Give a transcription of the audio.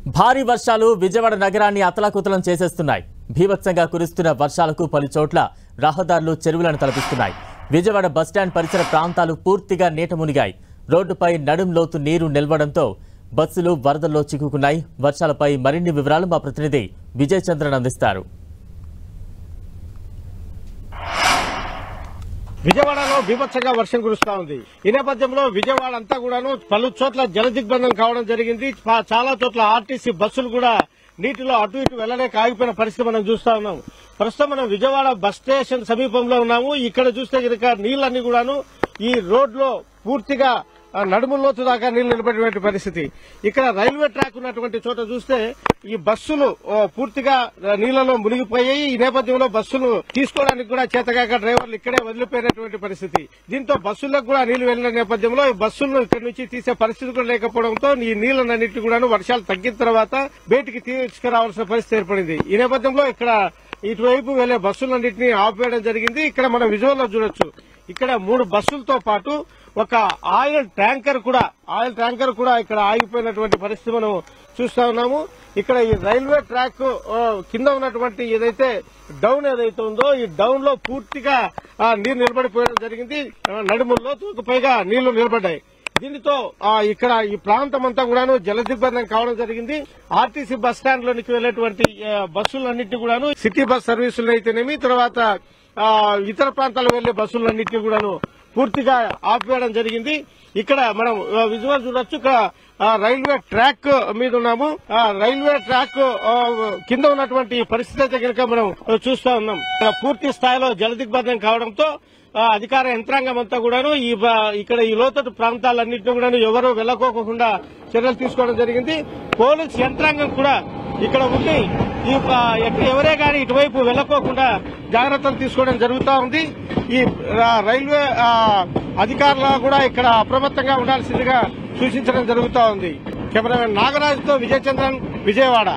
భారీ వర్షాలు విజయవాడ నగరాన్ని అతలాకుతలం చేసేస్తున్నాయి. భీభత్సంగా కురుస్తున్న వర్షాలకు పలు చోట్ల రహదారులు చెరువులను తలపిస్తున్నాయి. విజయవాడ బస్టాండ్ పరిసర ప్రాంతాలు పూర్తిగా నీట మునిగాయి. రోడ్డుపై నడుం లోతు నీరు నిలవడంతో బస్సులు వరదల్లో చిక్కుకున్నాయి. వర్షాలపై మరిన్ని వివరాలు మా ప్రతినిధి విజయ్ చంద్రన్ అందిస్తారు. విజయవాడలో బీభత్సంగా వర్షం కురుస్తా ఉంది. ఈ నేపథ్యంలో విజయవాడ అంతా కూడాను పలు చోట్ల జలదిగ్బంధం కావడం జరిగింది. చాలా చోట్ల ఆర్టీసీ బస్సులు కూడా నీటిలో అటు ఇటు వెళ్లలేక ఆగిపోయిన పరిస్థితి మనం చూస్తా ఉన్నాం. ప్రస్తుతం మనం విజయవాడ బస్ స్టేషన్ సమీపంలో ఉన్నాము. ఇక్కడ చూస్తే కనుక నీళ్లన్నీ కూడాను ఈ రోడ్లో పూర్తిగా నడుములోతు దాకా నీళ్లు నిలబడినటువంటి పరిస్థితి. ఇక్కడ రైల్వే ట్రాక్ ఉన్నటువంటి చోట చూస్తే ఈ బస్సులు పూర్తిగా నీళ్లలో మునిగిపోయాయి. ఈ నేపథ్యంలో బస్సులు తీసుకోవడానికి కూడా చేతగాక డ్రైవర్లు ఇక్కడే వదిలిపోయినటువంటి పరిస్థితి. దీంతో బస్సులకు కూడా నీళ్లు వెళ్లిన నేపథ్యంలో ఈ బస్సులను ఇక్కడి నుంచి తీసే పరిస్థితి కూడా లేకపోవడంతో ఈ నీళ్లన్నింటినీ కూడా వర్షాలు తగ్గిన తర్వాత బయటికి తీసుకురావాల్సిన పరిస్థితి ఏర్పడింది. ఈ నేపథ్యంలో ఇక్కడ ఇటువైపు వెళ్లే బస్సులన్నింటినీ ఆపివేయడం జరిగింది. ఇక్కడ మనం విజువల్లో చూడొచ్చు. ఇక్కడ 3 బస్సులతో పాటు ఒక ఆయిల్ ట్యాంకర్ కూడా ఇక్కడ ఆగిపోయినటువంటి పరిస్థితి మనం చూస్తా ఉన్నాము. ఇక్కడ ఈ రైల్వే ట్రాక్ కింద ఉన్నటువంటి ఏదైతే డౌన్ ఉందో ఈ డౌన్ లో పూర్తిగా నీరు నిలబడిపోయడం జరిగింది. నడుముల్లో పైగా నీళ్లు నిలబడ్డాయి. దీనితో ఇక్కడ ఈ ప్రాంతం అంతా కూడాను జలదిగ్బంధం కావడం జరిగింది. ఆర్టీసీ బస్ స్టాండ్ లోనికి వెళ్లేటువంటి బస్సులన్నింటినీ కూడాను సిటీ బస్ సర్వీసులు అయితేనేమి, తర్వాత ఇతర ప్రాంతాలు వెళ్లే బస్సులన్నింటినీ కూడాను పూర్తిగా ఆపివేయడం జరిగింది. ఇక్కడ మనం విజువల్ చూడొచ్చు. ఇక్కడ రైల్వే ట్రాక్ మీద ఉన్నాము. రైల్వే ట్రాక్ కింద ఉన్నటువంటి పరిస్థితి అయితే కనుక మనం చూస్తా ఉన్నాం. పూర్తి స్థాయిలో జలదిగ్బంధం కావడంతో అధికార యంత్రాంగం అంతా కూడాను ఇక్కడ ఈ లోతట్టు ప్రాంతాలన్నింటినీ కూడాను ఎవరూ వెళ్లకోకుండా చర్యలు తీసుకోవడం జరిగింది. పోలీస్ యంత్రాంగం కూడా ఇక్కడ ఉండి ఎవరే గాని ఇటువైపు వెళ్లకోకుండా జాగ్రత్తలు తీసుకోవడం జరుగుతూ ఉంది. ఈ రైల్వే అధికారులు కూడా ఇక్కడ అప్రమత్తంగా ఉండాల్సిందిగా సూచించడం జరుగుతూ ఉంది. కెమెరామెన్ నాగరాజుతో విజయచంద్రన్, విజయవాడ.